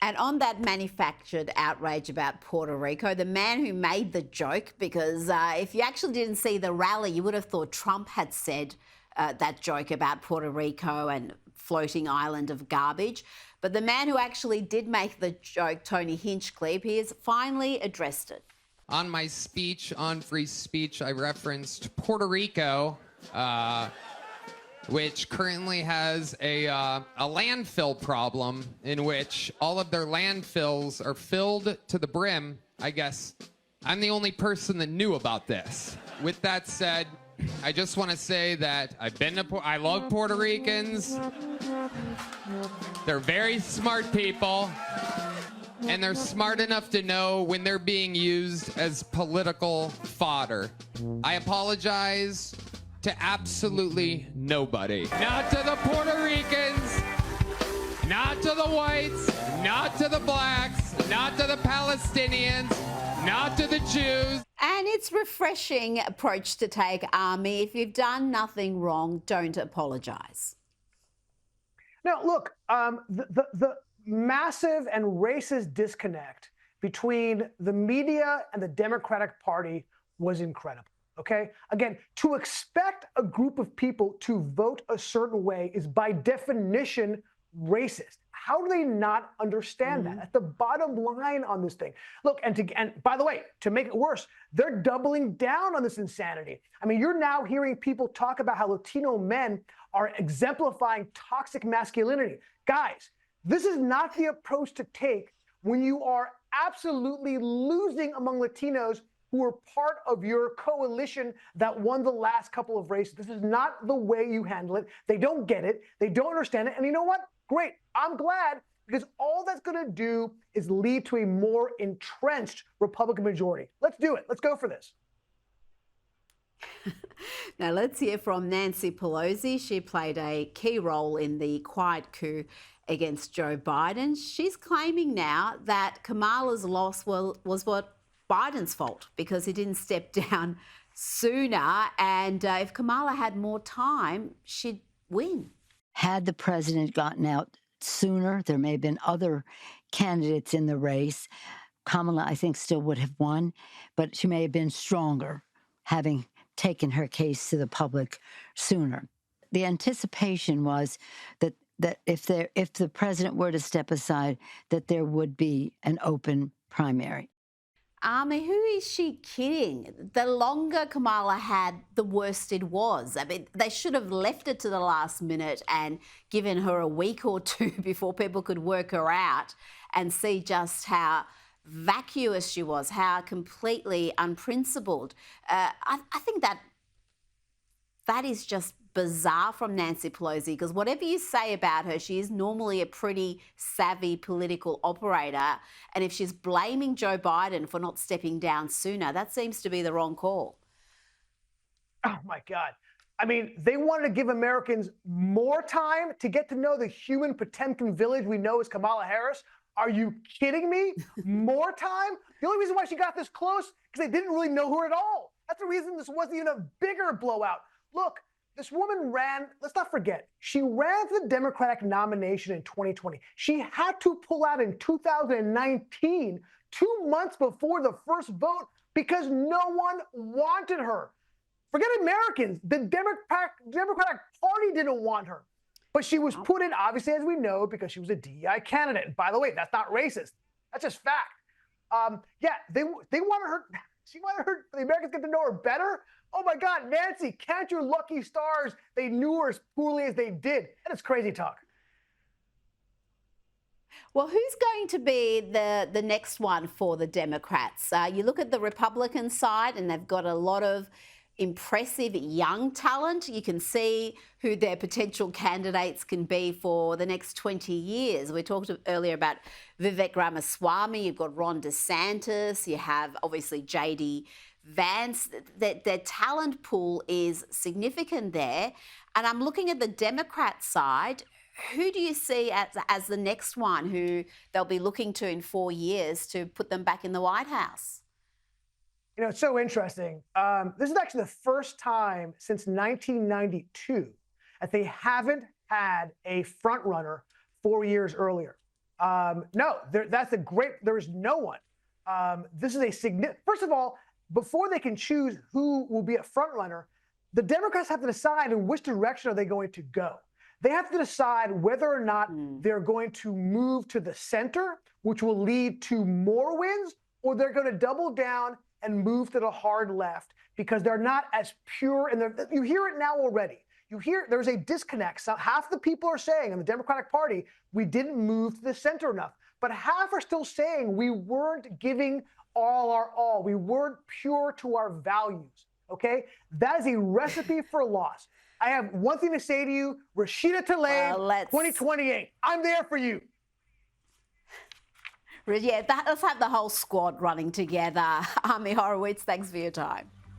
And on that manufactured outrage about Puerto Rico, the man who made the joke, because if you actually didn't see the rally, you would have thought Trump had said that joke about Puerto Rico and floating island of garbage. But the man who actually did make the joke, Tony Hinchcliffe, he has finally addressed it. On my speech on free speech, I referenced Puerto Rico, which currently has a landfill problem in which all of their landfills are filled to the brim. I guess I'm the only person that knew about this. With that said, I just want to say that I love Puerto Ricans. They're very smart people, and they're smart enough to know when they're being used as political fodder. I apologize to absolutely nobody. Not to the Puerto Ricans, not to the whites, not to the blacks, not to the Palestinians, not to the Jews. And it's refreshing approach to take, Army. If you've done nothing wrong, don't apologise. Now, look, the massive and racist disconnect between the media and the Democratic Party was incredible. Okay? Again, to expect a group of people to vote a certain way is by definition racist. How do they not understand that? That's the bottom line on this thing. Look, and by the way, to make it worse, they're doubling down on this insanity. I mean, you're now hearing people talk about how Latino men are exemplifying toxic masculinity. Guys, this is not the approach to take when you are absolutely losing among Latinos who are part of your coalition that won the last couple of races. This is not the way you handle it. They don't get it. They don't understand it. And you know what? Great. I'm glad, because all that's going to do is lead to a more entrenched Republican majority. Let's do it. Let's go for this. Now let's hear from Nancy Pelosi. She played a key role in the quiet coup against Joe Biden. She's claiming now that Kamala's loss was what Biden's fault, because he didn't step down sooner. And if Kamala had more time, she'd win. Had the president gotten out sooner, there may have been other candidates in the race. Kamala, I think, still would have won, but she may have been stronger, having taken her case to the public sooner. The anticipation was that if the president were to step aside, that there would be an open primary. Army, who is she kidding? The longer Kamala had, the worse it was. I mean, they should have left it to the last minute and given her a week or two before people could work her out and see just how vacuous she was, how completely unprincipled. I think that is just bizarre from Nancy Pelosi, because whatever you say about her, she is normally a pretty savvy political operator. And if she's blaming Joe Biden for not stepping down sooner, that seems to be the wrong call. Oh, my God. I mean, they wanted to give Americans more time to get to know the human Potemkin village we know as Kamala Harris. Are you kidding me? More time? The only reason why she got this close, because they didn't really know her at all. That's the reason this wasn't even a bigger blowout. Look, this woman ran, let's not forget, she ran for the Democratic nomination in 2020. She had to pull out in 2019, 2 months before the first vote, because no one wanted her. Forget Americans. The Democratic Party didn't want her. But she was put in, obviously, as we know, because she was a DEI candidate. And by the way, that's not racist. That's just fact. Yeah, they wanted her. She wanted her. The Americans get to know her better. Oh my God, Nancy, count your lucky stars. They knew her as poorly as they did. That is crazy talk. Well, who's going to be the next one for the Democrats? You look at the Republican side, and they've got a lot of impressive young talent. You can see who their potential candidates can be for the next 20 years. We talked earlier about Vivek Ramaswamy. You've got Ron DeSantis. You have, obviously, J.D. Vance. Their talent pool is significant there. And I'm looking at the Democrat side. Who do you see as the next one who they'll be looking to in 4 years to put them back in the White House? You know, it's so interesting. This is actually the first time since 1992 that they haven't had a front runner 4 years earlier. There is no one. This is a significant, first of all, before they can choose who will be a front runner, the Democrats have to decide in which direction are they going to go. They have to decide whether or not they're going to move to the center, which will lead to more wins, or they're going to double down and move to the hard left because they're not as pure. And you hear it now already. You hear there's a disconnect. So half the people are saying in the Democratic Party, we didn't move to the center enough. But half are still saying we weren't giving all our all. We weren't pure to our values. Okay? That is a recipe for loss. I have one thing to say to you, Rashida Tlaib, 2028. I'm there for you. Yeah, let's have the whole squad running together. Ami Horowitz, thanks for your time.